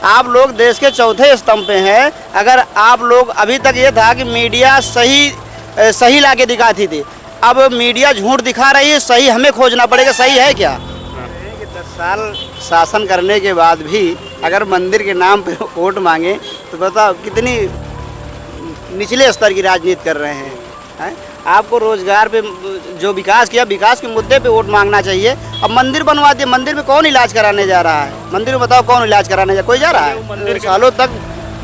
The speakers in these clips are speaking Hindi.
आप लोग देश के चौथे स्तंभ पे हैं। अगर आप लोग अभी तक ये था कि मीडिया सही ला के दिखाती थी, अब मीडिया झूठ दिखा रही है, सही हमें खोजना पड़ेगा। सही है क्या? 10 साल शासन करने के बाद भी अगर मंदिर के नाम पे वोट मांगे तो बताओ कितनी निचले स्तर की राजनीति कर रहे हैं। आपको रोजगार पे जो विकास किया, विकास के मुद्दे पे वोट मांगना चाहिए। अब मंदिर बनवा दिए, मंदिर में कौन इलाज कराने जा रहा है? मंदिर में बताओ कौन इलाज कराने कोई जा रहा है? मंदिर सालों तक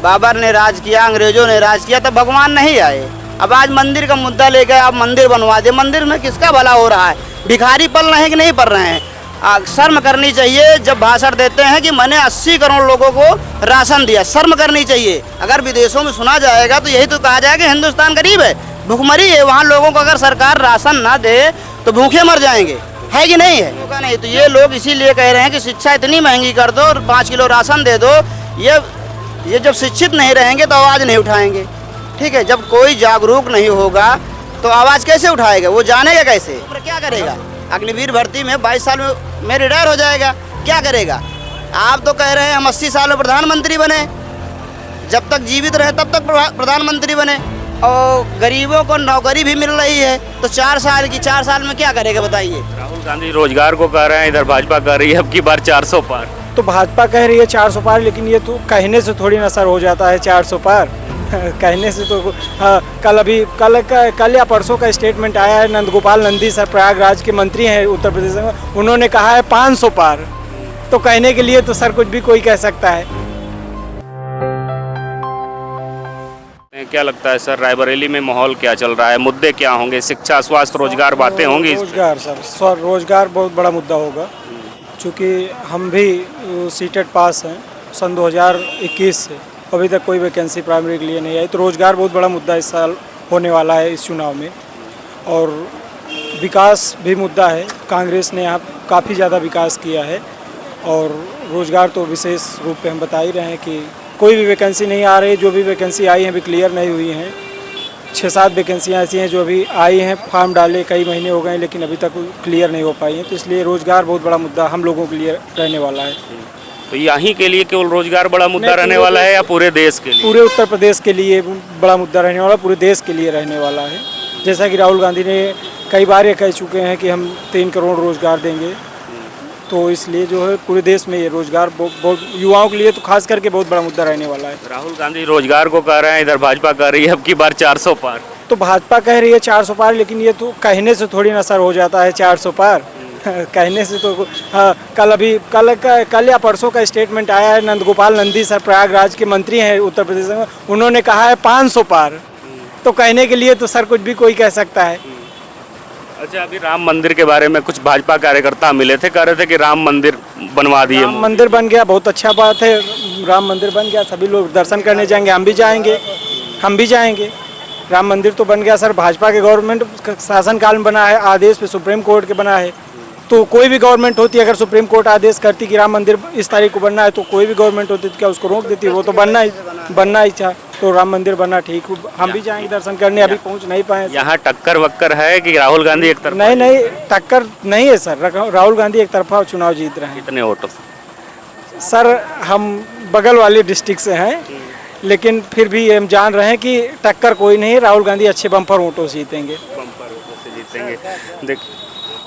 बाबर ने राज किया, अंग्रेजों ने राज किया, तब भगवान नहीं आए। अब आज मंदिर का मुद्दा लेकर आप मंदिर बनवा दिए। मंदिर में किसका भला हो रहा है? भिखारी पल रहे हैं कि नहीं पल रहे हैं? शर्म करनी चाहिए जब भाषण देते हैं कि मैंने 80 करोड़ लोगों को राशन दिया। शर्म करनी चाहिए। अगर विदेशों में सुना जाएगा तो यही तो कहा जाएगा कि हिंदुस्तान गरीब है, भूखमरी है। वहाँ लोगों को अगर सरकार राशन ना दे तो भूखे मर जाएंगे, है कि नहीं है? नहीं तो ये लोग इसीलिए कह रहे हैं कि शिक्षा इतनी महंगी कर दो और 5 किलो राशन दे दो। ये जब शिक्षित नहीं रहेंगे तो आवाज़ नहीं उठाएंगे। ठीक है, जब कोई जागरूक नहीं होगा तो आवाज़ कैसे उठाएगा? वो जानेगा कैसे? क्या करेगा? अग्निवीर भर्ती में 22 साल में रिटायर हो जाएगा, क्या करेगा? आप तो कह रहे हैं हम 80 साल में प्रधानमंत्री बने, जब तक जीवित रहे तब तक प्रधानमंत्री बने, और गरीबों को नौकरी भी मिल रही है। तो 4 साल में क्या करेगा बताइए? राहुल गांधी रोजगार को कह रहे हैं, इधर भाजपा कह रही है अब की बार 400 पार। तो भाजपा कह रही है 400 पार, लेकिन ये तो कहने से थोड़ी ना सर हो जाता है 400 पार। कहने से तो कल या परसों का स्टेटमेंट आया है, नंदगोपाल नंदी सर प्रयागराज के मंत्री हैं उत्तर प्रदेश में, उन्होंने कहा है 500 पार। तो कहने के लिए तो सर कुछ भी कोई कह सकता है। क्या लगता है सर, रायबरेली में माहौल क्या चल रहा है? मुद्दे क्या होंगे? शिक्षा, स्वास्थ्य, रोजगार बातें होंगी? रोजगार सर, रोजगार बहुत बड़ा मुद्दा होगा, क्योंकि हम भी सीटेट पास हैं सन 2021 से, अभी तक कोई वैकेंसी प्राइमरी के लिए नहीं आई। तो रोज़गार बहुत बड़ा मुद्दा इस साल होने वाला है इस चुनाव में। और विकास भी मुद्दा है, कांग्रेस ने यहाँ काफ़ी ज़्यादा विकास किया है। और रोज़गार तो विशेष रूप पे हम बता ही रहे हैं कि कोई भी वैकेंसी नहीं आ रही, जो भी वैकेंसी आई हैं भी क्लियर नहीं हुई हैं। 6-7 वैकेंसियाँ ऐसी हैं जो अभी आई हैं, फॉर्म डाले कई महीने हो गए लेकिन अभी तक क्लियर नहीं हो पाई हैं। तो इसलिए रोज़गार बहुत बड़ा मुद्दा हम लोगों के लिए रहने वाला है। तो यहीं के लिए केवल रोजगार बड़ा मुद्दा रहने वाला है या पूरे देश के लिए? पूरे उत्तर प्रदेश के लिए बड़ा मुद्दा रहने वाला, पूरे देश के लिए रहने वाला है। जैसा कि राहुल गांधी ने कई बार ये कह चुके हैं कि हम 3 करोड़ रोजगार देंगे, तो इसलिए जो है पूरे देश में ये रोजगार बहुत युवाओं के लिए तो खास करके बहुत बड़ा मुद्दा रहने वाला है। राहुल गांधी रोजगार को कह रहे हैं, इधर भाजपा कह रही है अब की बार 400 पार। तो भाजपा कह रही है 400 पार, लेकिन ये तो कहने से थोड़ी ना सर हो जाता है 400 पार। कहने से तो कल या परसों का स्टेटमेंट आया है, नंदगोपाल नंदी सर प्रयागराज के मंत्री हैं उत्तर प्रदेश में, उन्होंने कहा है 500 पार। तो कहने के लिए तो सर कुछ भी कोई कह सकता है। अच्छा, अभी राम मंदिर के बारे में कुछ भाजपा कार्यकर्ता मिले थे, कह रहे थे कि राम मंदिर बनवा दिए। राम मंदिर बन गया, बहुत अच्छा बात है। राम मंदिर बन गया, सभी लोग दर्शन करने जाएंगे, हम भी जाएंगे। राम मंदिर तो बन गया सर, भाजपा के गवर्नमेंट शासनकाल में बना है, आदेश पे सुप्रीम कोर्ट के बना है। तो कोई भी गवर्नमेंट होती, अगर सुप्रीम कोर्ट आदेश करती कि राम मंदिर इस तारीख को बनना है, तो कोई भी गवर्नमेंट होती तो क्या उसको रोक देती? वो तो बनना ही था। तो राम मंदिर बना, ठीक, हम भी जाएंगे दर्शन करने, अभी पहुंच नहीं पाए। यहाँ टक्कर वक्कर है कि राहुल गांधी एक तरफा? नहीं, टक्कर नहीं है सर, राहुल गांधी एक तरफा चुनाव जीत रहे हैं। कितने वोटों? सर हम बगल वाले डिस्ट्रिक्ट से हैं, लेकिन फिर भी हम जान रहे हैं कि टक्कर कोई नहीं, राहुल गांधी अच्छे बम्पर वोटों से जीतेंगे। बम्पर वोटों से जीतेंगे।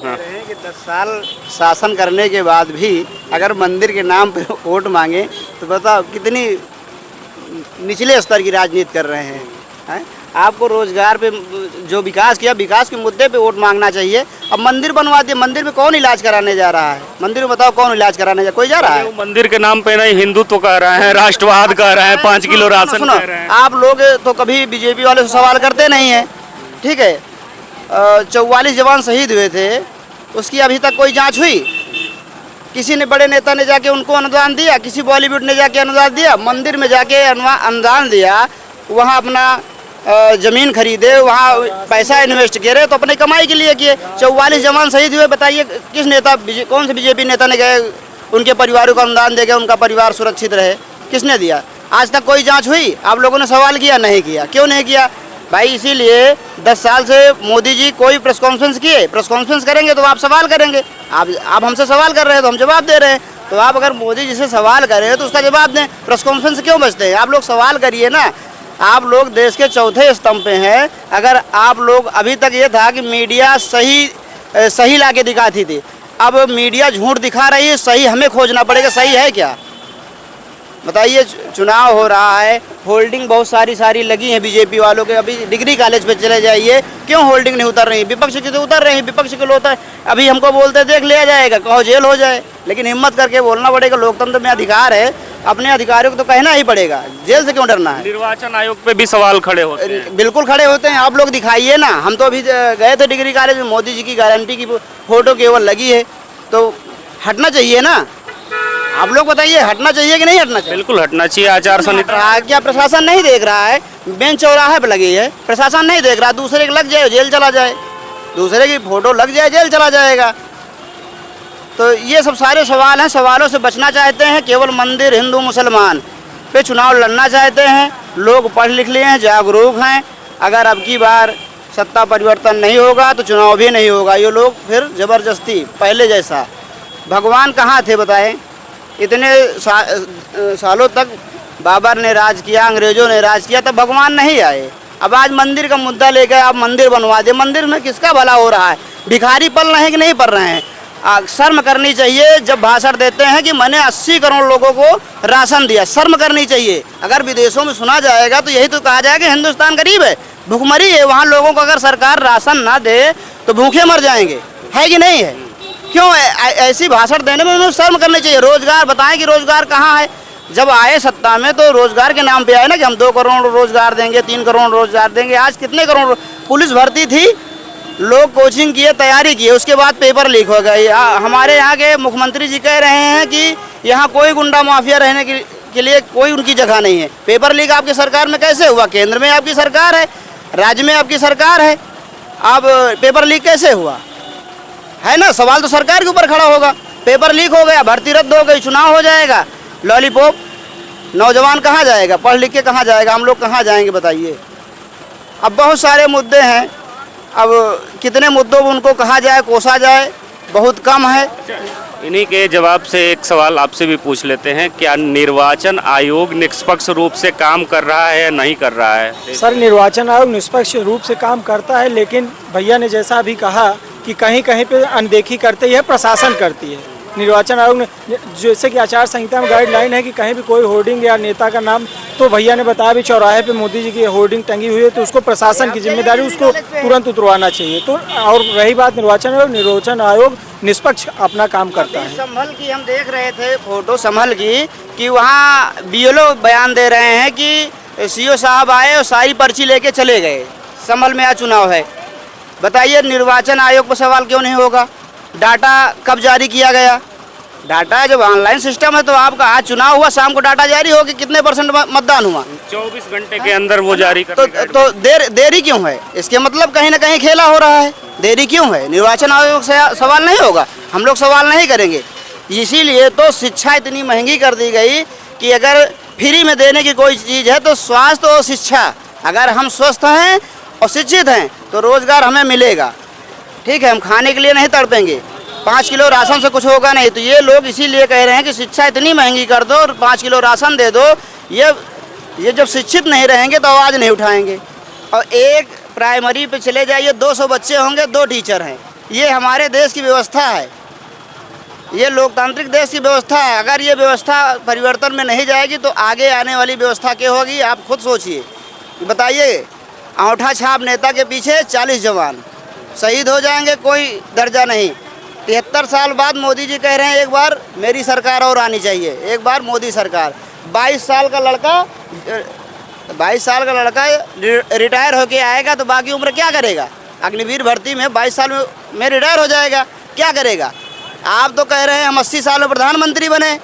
हाँ। 10 साल शासन करने के बाद भी अगर मंदिर के नाम पे वोट मांगे तो बताओ कितनी निचले स्तर की राजनीति कर रहे हैं। आपको रोजगार पे जो विकास किया, विकास के मुद्दे पे वोट मांगना चाहिए। अब मंदिर बनवा दिए, मंदिर में कौन इलाज कराने जा रहा है? मंदिर में बताओ कौन इलाज कराने कोई जा रहा है? मंदिर के नाम पे नहीं हिंदुत्व कह रहे हैं, राष्ट्रवाद कह रहे हैं, 5 किलो राशन कह रहे हैं। आप लोग तो कभी बीजेपी वाले से सवाल करते नहीं है, ठीक है? 44 जवान शहीद हुए थे, उसकी अभी तक कोई जांच हुई? किसी ने, बड़े नेता ने जाके उनको अनुदान दिया? किसी बॉलीवुड ने जाके अनुदान दिया? मंदिर में जाके अनुदान दिया, वहाँ अपना ज़मीन खरीदे, वहाँ पैसा इन्वेस्ट करे, तो अपनी कमाई के लिए किए। 44 जवान शहीद हुए, बताइए किस नेता, कौन से बीजेपी नेता ने गए उनके परिवारों को अनुदान देके उनका परिवार सुरक्षित रहे? किसने दिया? आज तक कोई जांच हुई? आप लोगों ने सवाल किया? नहीं किया। क्यों नहीं किया भाई? इसीलिए 10 साल से मोदी जी कोई प्रेस कॉन्फ्रेंस किए? प्रेस कॉन्फ्रेंस करेंगे तो आप सवाल करेंगे। आप हमसे सवाल कर रहे हैं तो हम जवाब दे रहे हैं। तो आप अगर मोदी जी से सवाल करें तो उसका जवाब दें। प्रेस कॉन्फ्रेंस क्यों बचते हैं? आप लोग सवाल करिए ना। आप लोग देश के चौथे स्तंभ पे हैं। अगर आप लोग अभी तक ये था कि मीडिया सही ला के दिखाती थी, अब मीडिया झूठ दिखा रही है, सही हमें खोजना पड़ेगा। सही है क्या बताइए? चुनाव हो रहा है, होल्डिंग बहुत सारी लगी हैं बीजेपी वालों के। अभी डिग्री कॉलेज पे चले जाइए, क्यों होल्डिंग नहीं उतर रही? विपक्ष की तो उतर रही, विपक्ष के लोग अभी हमको बोलते देख लिया जाएगा, कहो जेल हो जाए, लेकिन हिम्मत करके बोलना पड़ेगा। लोकतंत्र में अधिकार है, अपने अधिकारियों को तो कहना ही पड़ेगा। जेल से क्यों डरना है? निर्वाचन आयोग पे भी सवाल खड़े होते हैं। बिल्कुल खड़े होते हैं। आप लोग दिखाइए ना। हम तो अभी गए थे डिग्री कॉलेज में, मोदी जी की गारंटी की फोटो केवल लगी है, तो हटना चाहिए ना। आप लोग बताइए, हटना चाहिए कि नहीं हटना चाहिए? बिल्कुल हटना चाहिए। आचार संहिता क्या प्रशासन नहीं देख रहा है? बेंच चौराहे पे लगी है, प्रशासन नहीं देख रहा। दूसरे की लग जाए जेल चला जाए, दूसरे की फोटो लग जाए जेल चला जाएगा। तो ये सब सारे सवाल हैं। सवालों से बचना चाहते हैं, केवल मंदिर हिंदू मुसलमान पे चुनाव लड़ना चाहते हैं। लोग पढ़ लिख लिए हैं, जागरूक हैं। अगर अब की बार सत्ता परिवर्तन नहीं होगा तो चुनाव भी नहीं होगा। ये लोग फिर ज़बरदस्ती पहले जैसा। भगवान कहाँ थे बताएं? इतने सालों तक बाबर ने राज किया, अंग्रेजों ने राज किया, तब भगवान नहीं आए। अब आज मंदिर का मुद्दा लेकर आप मंदिर बनवा दे। मंदिर में किसका भला हो रहा है? भिखारी पल रहे हैं कि नहीं पल रहे हैं? शर्म करनी चाहिए जब भाषण देते हैं कि मैंने 80 करोड़ लोगों को राशन दिया। शर्म करनी चाहिए। अगर विदेशों में सुना जाएगा तो यही तो कहा जाएगा कि हिंदुस्तान गरीब है, भूखमरी है। वहाँ लोगों को अगर सरकार राशन ना दे तो भूखे मर जाएंगे, है कि नहीं है? क्यों ऐसी भाषण देने में उन्हें शर्म करनी चाहिए। रोजगार बताएं कि रोजगार कहाँ है? जब आए सत्ता में तो रोजगार के नाम पे आए ना कि हम 2 करोड़ रोजगार देंगे, 3 करोड़ रोजगार देंगे। आज कितने करोड़? पुलिस भर्ती थी, लोग कोचिंग किए, तैयारी किए, उसके बाद पेपर लीक हो गई। हमारे यहाँ के मुख्यमंत्री जी कह रहे हैं कि यहाँ कोई गुंडा माफिया रहने के लिए कोई उनकी जगह नहीं है। पेपर लीक आपकी सरकार में कैसे हुआ? केंद्र में आपकी सरकार है, राज्य में आपकी सरकार है, अब पेपर लीक कैसे हुआ? है ना? सवाल तो सरकार के ऊपर खड़ा होगा। पेपर लीक हो गया, भर्ती रद्द हो गई, चुनाव हो जाएगा, लॉलीपॉप। नौजवान कहाँ जाएगा? पढ़ लिख के कहाँ जाएगा? हम लोग कहाँ जाएंगे बताइए? अब बहुत सारे मुद्दे हैं। अब कितने मुद्दों पर उनको कहा जाए, कोसा जाए, बहुत कम है। इन्हीं के जवाब से एक सवाल आपसे भी पूछ लेते हैं, क्या निर्वाचन आयोग निष्पक्ष रूप से काम कर रहा है या नहीं कर रहा है? सर, निर्वाचन आयोग निष्पक्ष रूप से काम करता है, लेकिन भैया ने जैसा अभी कहा कि कहीं कहीं पे अनदेखी करती है, प्रशासन करती है। निर्वाचन आयोग ने जैसे कि आचार संहिता में गाइडलाइन है कि कहीं भी कोई होर्डिंग या नेता का नाम, तो भैया ने बताया भी चौराहे पे मोदी जी की होर्डिंग टंगी हुई है तो उसको प्रशासन की जिम्मेदारी, उसको तुरंत उतरवाना चाहिए। तो और रही बात निर्वाचन आयोग निष्पक्ष अपना काम करता है। संभल की हम देख रहे थे फोटो, संभल की कि वहाँ BLO बयान दे रहे हैं कि CO साहब आए और सारी पर्ची लेके चले गए। संभल में आज चुनाव है, बताइए निर्वाचन आयोग पर सवाल क्यों नहीं होगा? डाटा कब जारी किया गया? डाटा जब ऑनलाइन सिस्टम है तो आपका आज चुनाव हुआ, शाम को डाटा जारी हो कि कितने % मतदान हुआ? 24 घंटे के अंदर वो जारी कर तो देरी क्यों है? इसके मतलब कहीं ना कहीं खेला हो रहा है। देरी क्यों है? निर्वाचन आयोग से सवाल नहीं होगा, हम लोग सवाल नहीं करेंगे। इसीलिए तो शिक्षा इतनी महंगी कर दी गई कि अगर फ्री में देने की कोई चीज़ है तो स्वास्थ्य और शिक्षा। अगर हम स्वस्थ हैं और शिक्षित हैं तो रोजगार हमें मिलेगा। ठीक है, हम खाने के लिए नहीं तड़पेंगे, 5 किलो राशन से कुछ होगा नहीं। तो ये लोग इसीलिए कह रहे हैं कि शिक्षा इतनी महंगी कर दो और 5 किलो राशन दे दो। ये जब शिक्षित नहीं रहेंगे तो आवाज़ नहीं उठाएंगे। और एक प्राइमरी पे चले जाइए, 200 बच्चे होंगे, 2 टीचर हैं। ये हमारे देश की व्यवस्था है, ये लोकतांत्रिक देश की व्यवस्था है। अगर ये व्यवस्था परिवर्तन में नहीं जाएगी तो आगे आने वाली व्यवस्था क्या होगी? आप खुद सोचिए, बताइए। अंगूठा छाप नेता के पीछे 40 जवान शहीद हो जाएंगे, कोई दर्जा नहीं। 73 साल बाद मोदी जी कह रहे हैं एक बार मेरी सरकार और आनी चाहिए, एक बार मोदी सरकार। 22 साल का लड़का रिटायर होके आएगा तो बाकी उम्र क्या करेगा? अग्निवीर भर्ती में 22 साल में रिटायर हो जाएगा, क्या करेगा? आप तो कह रहे हैं हम 80 साल में प्रधानमंत्री बने,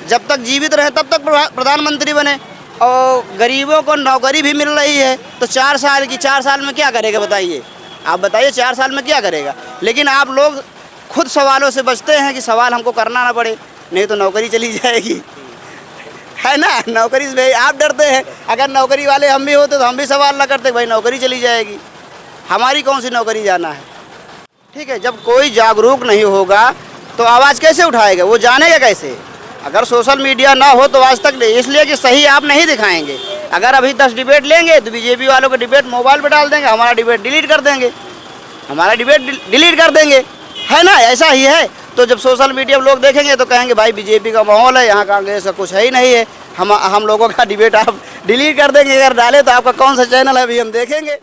जब तक जीवित रहे तब तक प्रधानमंत्री बने। और गरीबों को नौकरी भी मिल रही है तो 4 साल में क्या करेगा बताइए? आप बताइए 4 साल में क्या करेगा? लेकिन आप लोग खुद सवालों से बचते हैं कि सवाल हमको करना ना पड़े, नहीं तो नौकरी चली जाएगी, है ना? नौकरी से आप डरते हैं। अगर नौकरी वाले हम भी होते तो हम भी सवाल ना करते, भाई नौकरी चली जाएगी, हमारी कौन सी नौकरी जाना है? ठीक है, जब कोई जागरूक नहीं होगा तो आवाज़ कैसे उठाएगा, वो जानेगा कैसे? अगर सोशल मीडिया ना हो तो आज तक नहीं, इसलिए कि सही आप नहीं दिखाएंगे। अगर अभी 10 डिबेट लेंगे तो बीजेपी वालों के डिबेट मोबाइल पे डाल देंगे, हमारा डिबेट डिलीट कर देंगे, है ना, ऐसा ही है। तो जब सोशल मीडिया पे लोग देखेंगे तो कहेंगे भाई बीजेपी का माहौल है, यहाँ कांग्रेस का कुछ है ही नहीं है, हम लोगों का डिबेट आप डिलीट कर देंगे। अगर डाले तो आपका कौन सा चैनल है अभी हम देखेंगे।